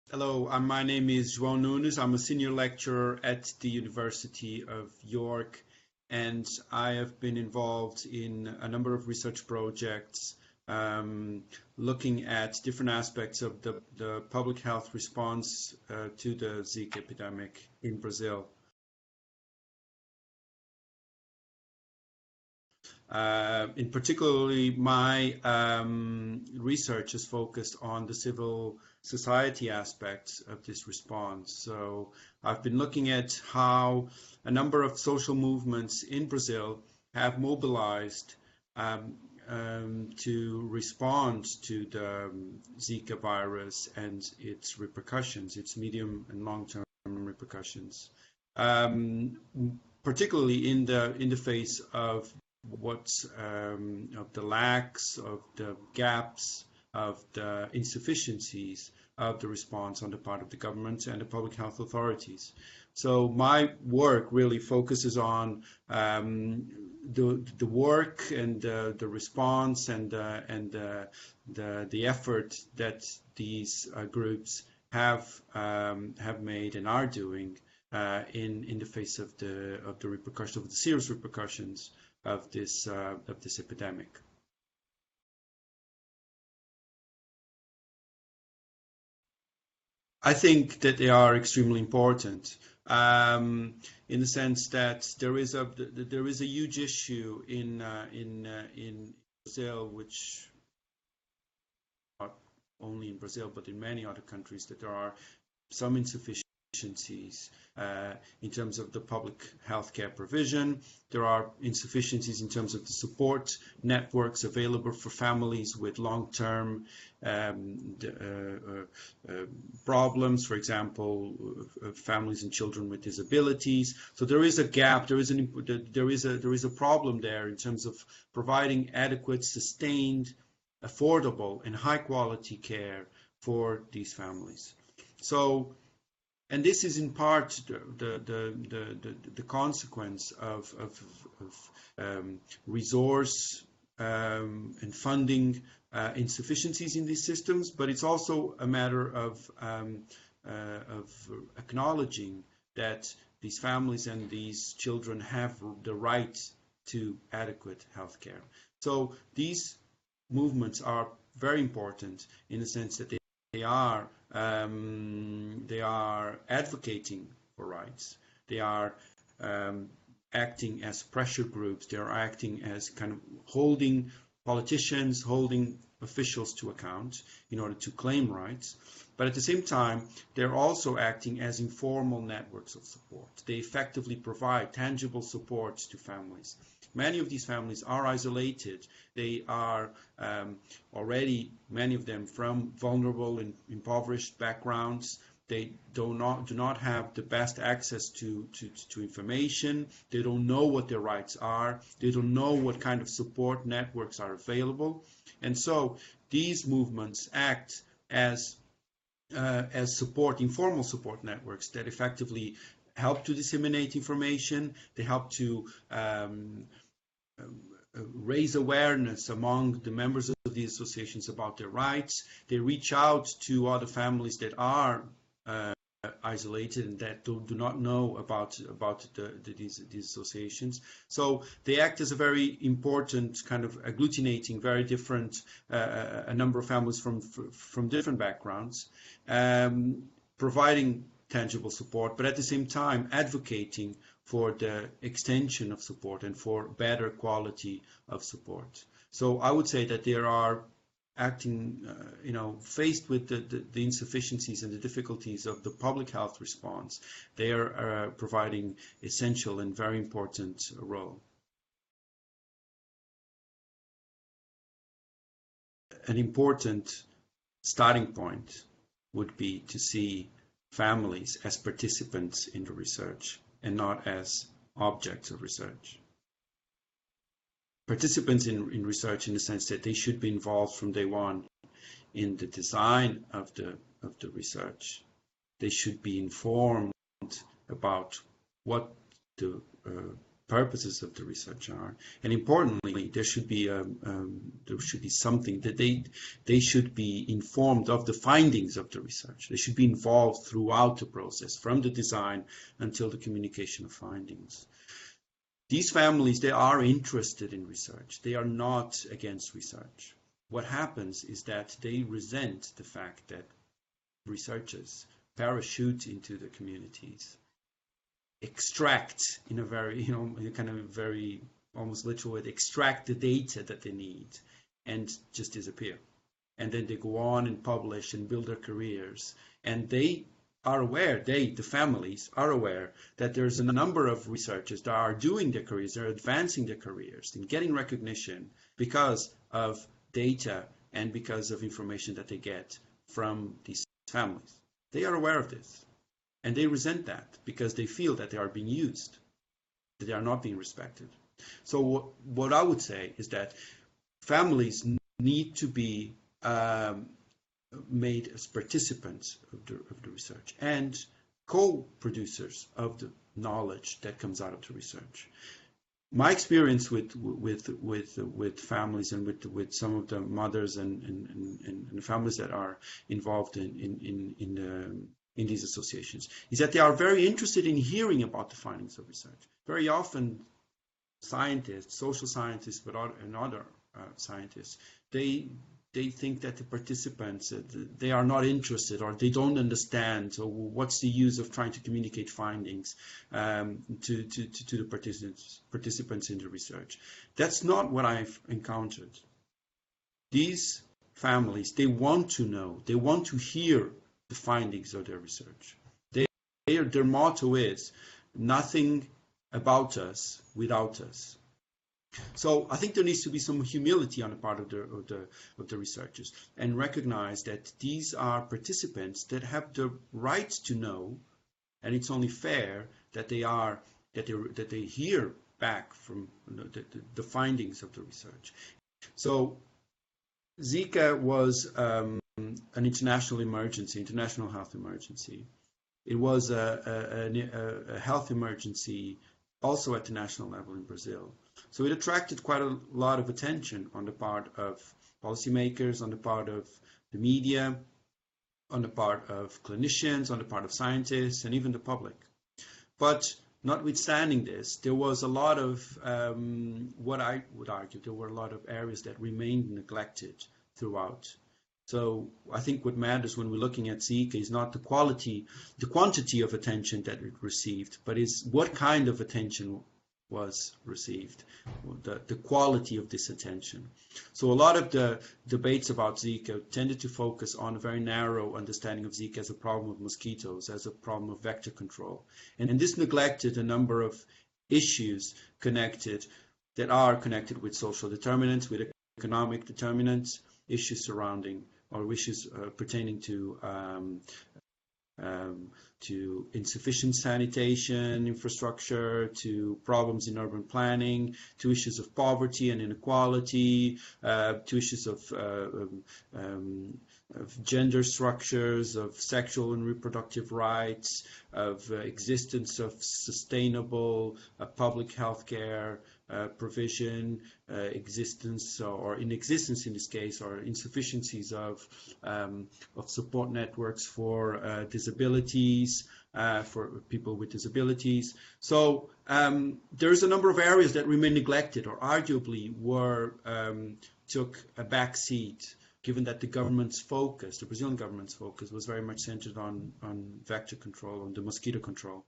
Hello, my name is João Nunes. I'm a senior lecturer at the University of York, and I have been involved in a number of research projects looking at different aspects of the public health response to the Zika epidemic in Brazil. In particularly, my research is focused on the civil society aspects of this response. So I've been looking at how a number of social movements in Brazil have mobilized to respond to the Zika virus and its repercussions, its medium and long-term repercussions, particularly in the face of of the lacks, of the gaps, of the insufficiencies of the response on the part of the government and the public health authorities. So my work really focuses on the work and the response and the effort that these groups have made and are doing in the face of the repercussions, of the serious repercussions of this epidemic. I think that they are extremely important in the sense that there is a huge issue in Brazil, which not only in Brazil but in many other countries, that there are some insufficiencies in terms of the public healthcare provision. There are insufficiencies in terms of the support networks available for families with long-term problems, for example, families and children with disabilities. So there is a gap. There is a problem there in terms of providing adequate, sustained, affordable, and high-quality care for these families. So. And this is in part the consequence of resource and funding insufficiencies in these systems, but it's also a matter of acknowledging that these families and these children have the right to adequate health care. So these movements are very important in the sense that they are advocating for rights. They are acting as pressure groups. They are acting as kind of holding politicians, holding officials to account in order to claim rights. But at the same time, they're also acting as informal networks of support. They effectively provide tangible support to families. Many of these families are isolated. They are already, many of them, from vulnerable and impoverished backgrounds. They do not have the best access to information. They don't know what their rights are. They don't know what kind of support networks are available. And so these movements act as support, informal support networks that effectively help to disseminate information. They help to raise awareness among the members of these associations about their rights. They reach out to other families that are isolated and that do not know about these associations. So they act as a very important kind of agglutinating very different a number of families from different backgrounds, providing tangible support, but at the same time advocating for the extension of support and for better quality of support. So I would say that there are acting, faced with the insufficiencies and the difficulties of the public health response. They are providing essential and very important role. An important starting point would be to see families as participants in the research and not as objects of research. Participants in research in the sense that they should be involved from day one in the design of the research. They should be informed about what the purposes of the research are. And importantly, there should be something that they should be informed of the findings of the research. They should be involved throughout the process, from the design until the communication of findings. These families, they are interested in research. They are not against research. What happens is that they resent the fact that researchers parachute into the communities, extract in a very, kind of very almost literal way, extract the data that they need and just disappear. And then they go on and publish and build their careers. And they are aware, the families are aware that there's a number of researchers that are doing their careers, they're advancing their careers and getting recognition because of data and because of information that they get from these families. They are aware of this. And they resent that because they feel that they are being used, that they are not being respected. So what I would say is that families need to be made as participants of the research and co-producers of the knowledge that comes out of the research. My experience with families and with some of the mothers and families that are involved in these associations is that they are very interested in hearing about the findings of research. Very often, scientists, social scientists, and other scientists, they think that the participants, they are not interested or they don't understand. So what's the use of trying to communicate findings to the participants in the research? That's not what I've encountered. These families, they want to know, they want to hear the findings of their research. Their motto is, nothing about us without us. So I think there needs to be some humility on the part of the researchers and recognize that these are participants that have the right to know, and it's only fair that they hear back from the findings of the research. So Zika was an international emergency, international health emergency. It was a health emergency also at the national level in Brazil. So it attracted quite a lot of attention on the part of policymakers, on the part of the media, on the part of clinicians, on the part of scientists, and even the public. But notwithstanding this, there was a lot of, what I would argue, there were a lot of areas that remained neglected throughout. So I think what matters when we're looking at Zika is not the quantity of attention that it received, but is what kind of attention was received, the quality of this attention. So a lot of the debates about Zika tended to focus on a very narrow understanding of Zika as a problem of mosquitoes, as a problem of vector control. And this neglected a number of issues that are connected with social determinants, with economic determinants, issues surrounding or issues pertaining to insufficient sanitation infrastructure, to problems in urban planning, to issues of poverty and inequality, to issues of gender structures, of sexual and reproductive rights, of existence of sustainable public health care provision, existence or inexistence in this case, or insufficiencies of support networks for disabilities, for people with disabilities. So there's a number of areas that remain neglected or arguably took a back seat, given that the Brazilian government's focus was very much centered on vector control, on the mosquito control.